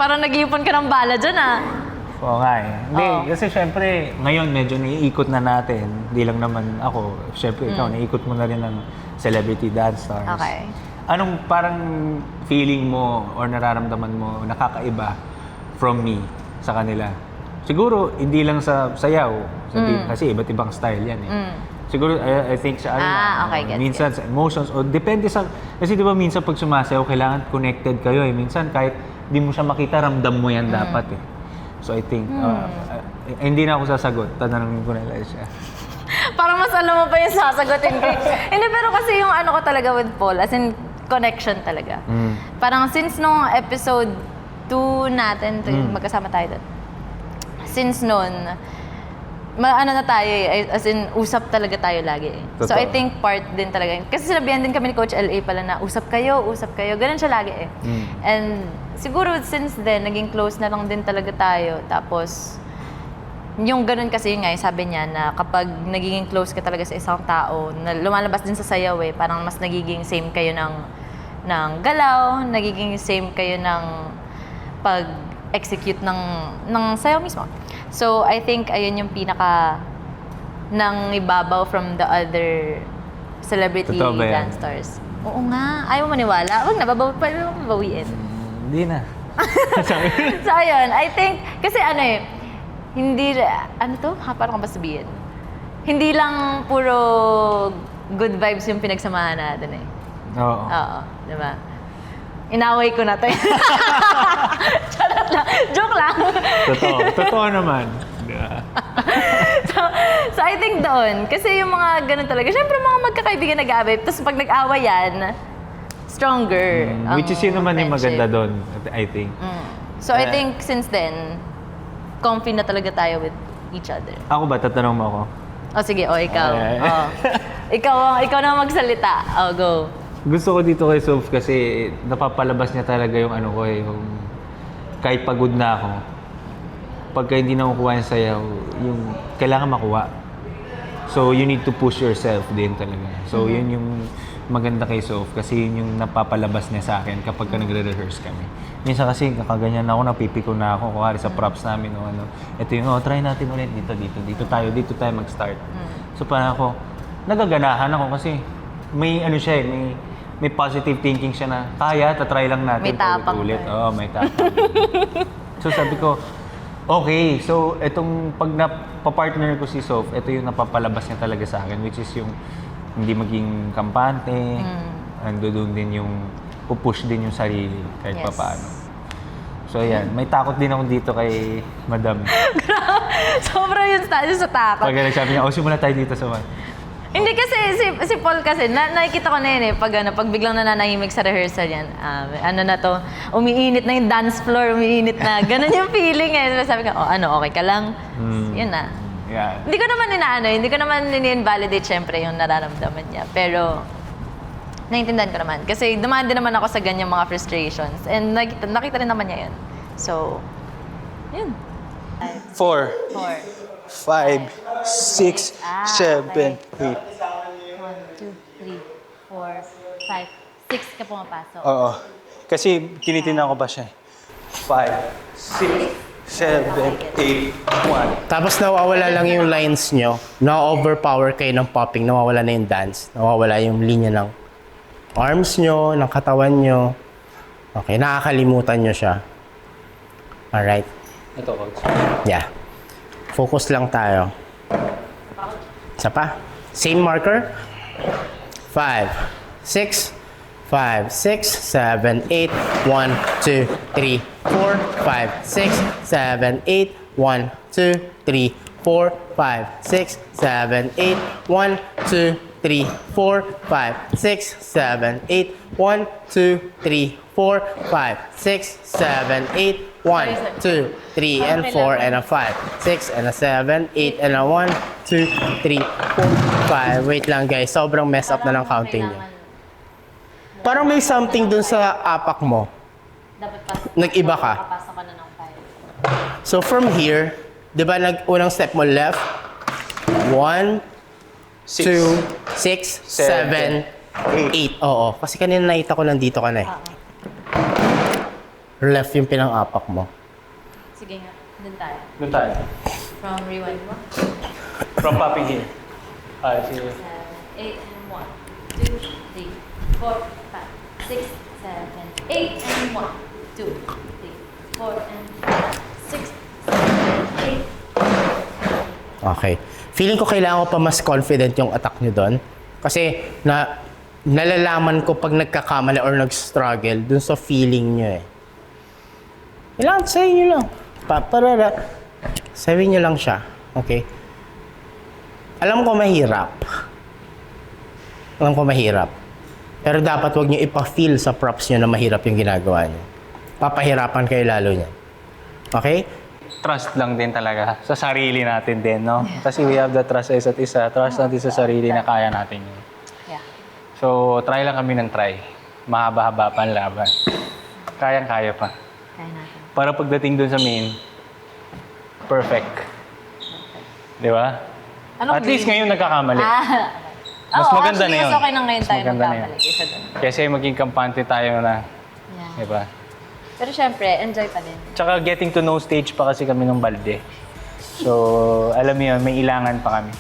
Parang nag-iipon ka ng bala dyan, ah. Oo nga eh. Hindi, Oo. kasi syempre, ngayon medyo naiikot na natin. Hindi lang naman ako. Syempre, ikaw, naiikot mo na rin ng celebrity dance stars. Okay. Anong parang feeling mo or nararamdaman mo nakakaiba from me sa kanila? Siguro, hindi lang sa sayaw. Kasi iba't ibang style yan eh. Siguro, I think sa ano okay, gets, minsan sa emotions o depende sa... Kasi di ba minsan pag sumasayaw, kailangan connected kayo eh. Minsan kahit di mo siya makita, ramdam mo yan dapat eh. So I think, hindi na ako sasagot. Tanongin ko na lang siya. Parang mas alam mo pa yung sasagutin ko. Hindi, pero kasi yung ano ko talaga with Paul, as in, connection talaga. Parang since nung episode 2 natin, magkasama tayo doon. Since noon, ano na tayo eh, as in, usap talaga tayo lagi eh. So I think part din talaga. Kasi sinabihan din kami ni Coach LA pala na usap kayo. Ganun siya lagi eh. And siguro since then, naging close na lang din talaga tayo. Tapos, yung ganun kasi yun nga, sabi niya na kapag nagiging close ka talaga sa isang tao, na lumalabas din sa sayaw eh, parang mas nagiging same kayo ng galaw, nagiging same kayo ng pag-execute ng sayaw mismo. So, I think ayun yung pinaka nang ibabaw from the other celebrity dance stars. Oo nga. Ayaw mo maniwala? Huwag na, pwede mo babawiin. Hindi na. So, ayun. I think, kasi ano eh, hindi, ano to? Paano ka ba sabihin? Hindi lang puro good vibes yung pinagsamahan natin eh. Oo. Oo, di ba? Inaway ko na to. Charot lang. Joke lang. Totoo naman. So, I think doon. Kasi yung mga ganun talaga. Siyempre, mga magkakaibigan nag-aaway. Tapos pag nag-away yan, stronger. Which is yun naman yung friendship. maganda doon, I think. So, I think since then, comfy na talaga tayo with each other. Ako ba? Tatanong mo ako? O sige, ikaw. Ikaw na magsalita. Go. Gusto ko dito kay Soph kasi napapalabas niya talaga yung ano ko eh, yung kahit pagod na ako, pagka hindi na makuha yung sayaw, yung kailangan makuha. So, you need to push yourself din talaga. So, yun yung maganda kay Soph kasi yun yung napapalabas niya sa akin kapag ka nagre-rehearse kami. Minsan kasi kakaganyan na ako, napipiko na ako, kuwari sa props namin o ano. Ito yung, try natin ulit dito tayo mag-start. So, parang ako, nagaganahan ako kasi may ano siya eh, may positive thinking siya na kaya, tatry lang natin. May tapang ulit. Oo, may tapang. So sabi ko, okay, so itong pag napapartner ko si Soph, ito yung napapalabas niya talaga sa akin, which is yung hindi maging kampante, doon din yung pupush din yung sarili kahit papaano. So ayan, may takot din ako dito kay Madam. Sobra yung sa takot. Pag nagsabi niya, simula tayo dito sa Hindi kasi, si Paul kasi, nakikita ko na yun eh, pag biglang nananahimik sa rehearsal yan, ano na to, umiinit na yung dance floor, umiinit na, ganun yung feeling eh. Sabi ko, okay ka lang? Yun na. Yeah. Hindi ko naman ini-invalidate syempre yung nararamdaman niya, pero naiintindihan ko naman. Kasi dumaan din naman ako sa ganyang mga frustrations, and nakita rin naman niya yun. So, yun. 4, 5, 6, 7, 8. 1, 2, 3, 4, 5, 6 ka pumapasok. Oo. Kasi tinitingnan ko pa siya. 5, 6, 7, 8, 1. Tapos nawawala lang yung lines nyo, na-overpower kayo ng popping, nawawala na yung dance, nawawala yung linya ng arms nyo, ng katawan nyo. Okay, nakakalimutan nyo siya. Alright? Ito, Coach. Yeah. Focus lang tayo. Isa pa. Same marker. 5, 6, 5, 6, 7, 8, 1, 2, 3, 4, 5, 6, 7, 8, 1, 2, 3, 4, 5, 6, 7, 8, 1, 2, 3, 4, 5, 6, 7, 8, 1, 2, 3, 4, 5, 6, 7, 8, 1, 2, 3, and 4, and a 5, 6, and a 7, 8, and a 1, 2, 3, 4, 5. Wait lang guys, sobrang mess up na ng counting niya. Parang may something dun sa apak mo. Nag-iba ka. So from here, di ba unang step mo left? 1, 2, 6, 7, 8. Oo, kasi kanina nakita ko nandito ka na eh. left yung pinang-apak mo. Sige nga, dun tayo. Doon tayo. From rewind mo. From popping here. Sige. 7, 8, and 1, 2, 3, 4, 5, 6, 7, 8, and 1, 2, 3, 4, and 5, 6, 7, 8. Okay. Feeling ko kailangan ko pa mas confident yung attack nyo doon. Kasi nalalaman ko pag nagkakamali or nag-struggle dun sa feeling nyo eh. Kailangan sabihin nyo lang. Sabihin nyo lang siya. Okay? Alam ko mahirap. Pero dapat wag nyo ipa-feel sa props nyo na mahirap yung ginagawa nyo. Papahirapan kayo lalo niya. Okay? Trust lang din talaga sa sarili natin din, no? Kasi we have the trust sa isa't isa. Trust natin sa sarili na kaya natin yun. Yeah. So, try lang kami ng try. Mahaba-haba pa ang laban. Kayang-kaya pa. Kaya natin. Para pagdating dun sa main, perfect. Di ba? Anong At least ngayon nagkakamali. Mas maganda na yun. Mas okay na ngayon Mas tayo maganda na yun. magkamali kaysa dun. Kasi maging kampante tayo na, Yeah. di ba? Pero syempre, enjoy pa din. Tsaka getting to know stage pa kasi kami ng balde. So, alam mo yun, may ilangan pa kami.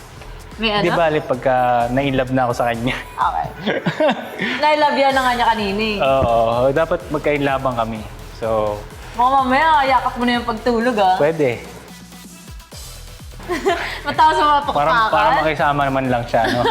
May ano? Di ba, pagka na-inlove na ako sa kanya. Okay. Nailove yan na nga niya kanina eh. Oo, dapat magkainlabang kami. So, Mga mamaya, yakap mo na yung pagtulog ah. pwede. Matawas sa mga pakpakan. Parang makisama naman lang siya, no?